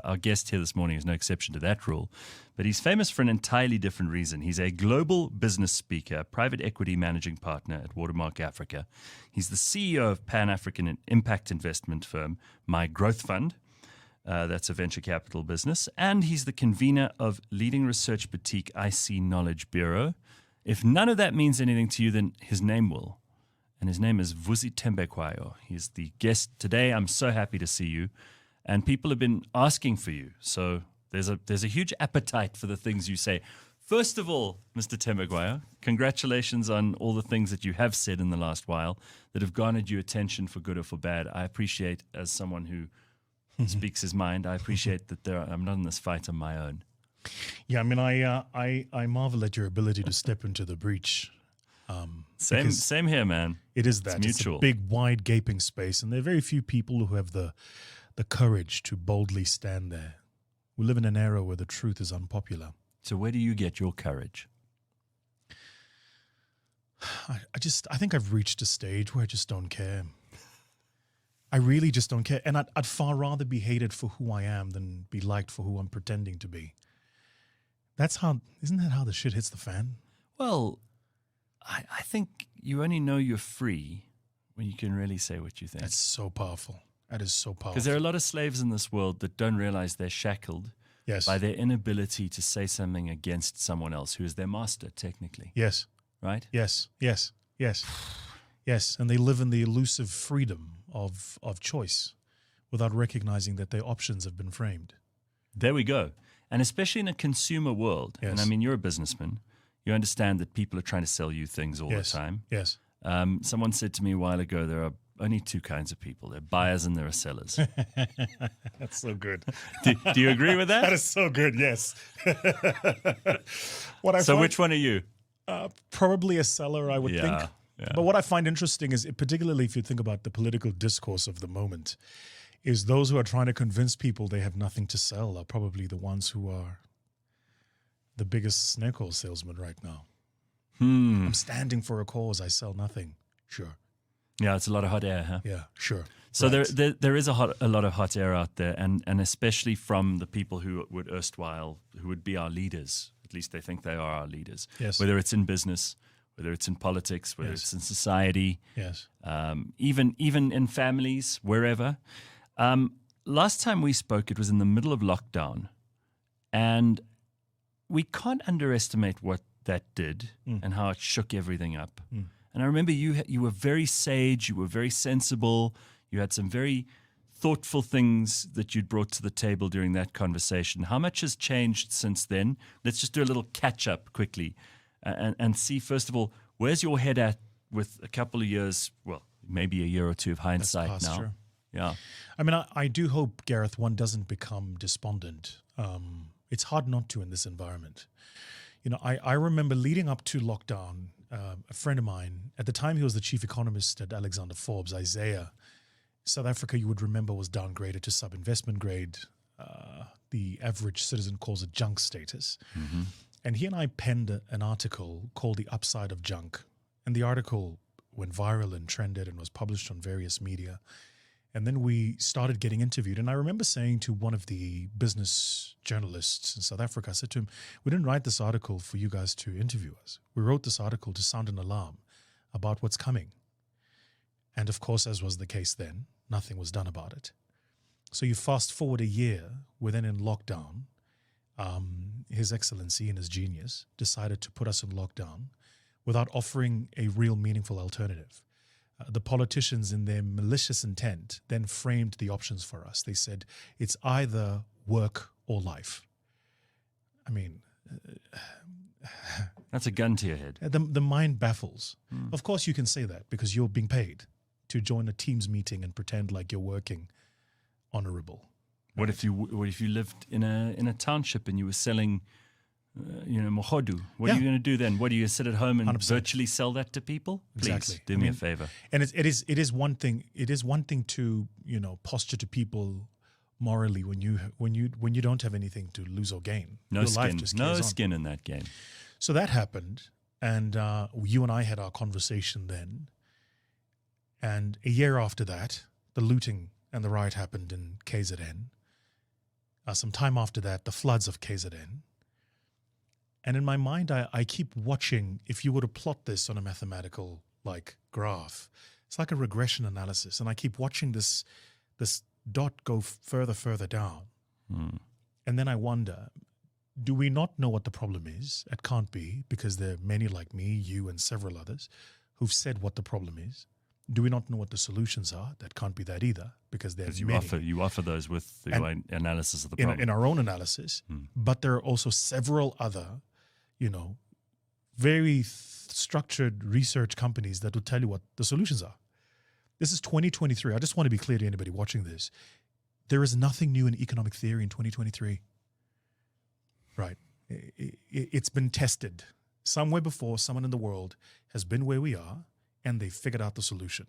Our guest here this morning is no exception to that rule, but he's famous for an entirely different reason. He's a global business speaker, private equity managing partner at Watermark Africa. He's the CEO of Pan-African impact investment firm My Growth Fund. That's a venture capital business. And he's the convener of leading research boutique IC Knowledge Bureau. If none of that means anything to you, then his name will. And his name is Vusi Thembekwayo. He's the guest today. I'm so happy to see you. And people have been asking for you. So there's a huge appetite for the things you say. First of all, Mr. Thembekwayo, congratulations on all the things that you have said in the last while that have garnered you attention for good or for bad. I appreciate, as someone who speaks his mind, I appreciate that I'm not in this fight on my own. Yeah, I mean, I marvel at your ability to step into the breach. Same here, man. It is that. It's mutual. It's a big, wide, gaping space, and there are very few people who have the courage to boldly stand there. We live in an era where the truth is unpopular. So where do you get your courage? I think I've reached a stage where I just don't care. I really just don't care. And I'd far rather be hated for who I am than be liked for who I'm pretending to be. Isn't that how the shit hits the fan? Well, I think you only know you're free when you can really say what you think. That's so powerful. That is so powerful. Because there are a lot of slaves in this world that don't realize they're shackled by their inability to say something against someone else who is their master, technically. Yes. Right? Yes. And they live in the elusive freedom of choice without recognizing that their options have been framed. There we go. And especially in a consumer world, and I mean, you're a businessman, you understand that people are trying to sell you things all the time. Yes. Someone said to me a while ago, there are only two kinds of people. There are buyers and there are sellers. That's so good. Do you agree with that? That is so good, yes. Which one are you? Probably a seller, I would think. Yeah. But what I find interesting is, particularly if you think about the political discourse of the moment, is those who are trying to convince people they have nothing to sell are probably the ones who are the biggest snake oil salesman right now. I'm standing for a cause. I sell nothing. Sure. Yeah, it's a lot of hot air, huh? Yeah, sure. So right. there is a lot of hot air out there, and especially from the people who would be our leaders. At least they think they are our leaders. Yes. Whether it's in business, whether it's in politics, whether it's in society, yes, even in families, wherever. Last time we spoke, it was in the middle of lockdown, and we can't underestimate what that did and how it shook everything up. And I remember you were very sage, you were very sensible, you had some very thoughtful things that you'd brought to the table during that conversation. How much has changed since then? Let's just do a little catch-up quickly and see, first of all, where's your head at with a couple of years, well, maybe a year or two of hindsight now? Posture. Yeah. I mean, I do hope, Gareth, one doesn't become despondent. It's hard not to in this environment. You know, I remember leading up to lockdown, a friend of mine, at the time he was the chief economist at Alexander Forbes, Isaiah. South Africa, you would remember, was downgraded to sub-investment grade. The average citizen calls it junk status. Mm-hmm. And he and I penned an article called The Upside of Junk. And the article went viral and trended and was published on various media. And then we started getting interviewed. And I remember saying to one of the business journalists in South Africa, I said to him, we didn't write this article for you guys to interview us. We wrote this article to sound an alarm about what's coming. And of course, as was the case then, nothing was done about it. So you fast forward a year, we're then in lockdown. His Excellency, in his genius, decided to put us in lockdown without offering a real meaningful alternative. The politicians, in their malicious intent, then framed the options for us. They said, it's either work or life. I mean... That's a gun to your head. The mind baffles. Of course you can say that because you're being paid to join a Teams meeting and pretend like you're working honorable. What if you lived in a township and you were selling... mohodu. What are you going to do then? What, do you sit at home and 100%. Virtually sell that to people? Please Exactly. do me a favor. And it is one thing. It is one thing to posture to people morally when you don't have anything to lose or gain. No Your skin. life just No carries on. skin in that game. So that happened, and you and I had our conversation then. And a year after that, the looting and the riot happened in KZN. Some time after that, the floods of KZN. And in my mind, I keep watching. If you were to plot this on a mathematical graph, it's like a regression analysis, and I keep watching this dot go further down. And then I wonder, do we not know what the problem is? It can't be, because there are many like me, you, and several others who've said what the problem is. Do we not know what the solutions are? That can't be that either, because there's many. You offer those with your analysis of the problem. In our own analysis, but there are also several other, very structured research companies that will tell you what the solutions are. This is 2023. I just want to be clear to anybody watching this. There is nothing new in economic theory in 2023. Right. It's been tested. Somewhere before, someone in the world has been where we are, and they figured out the solution.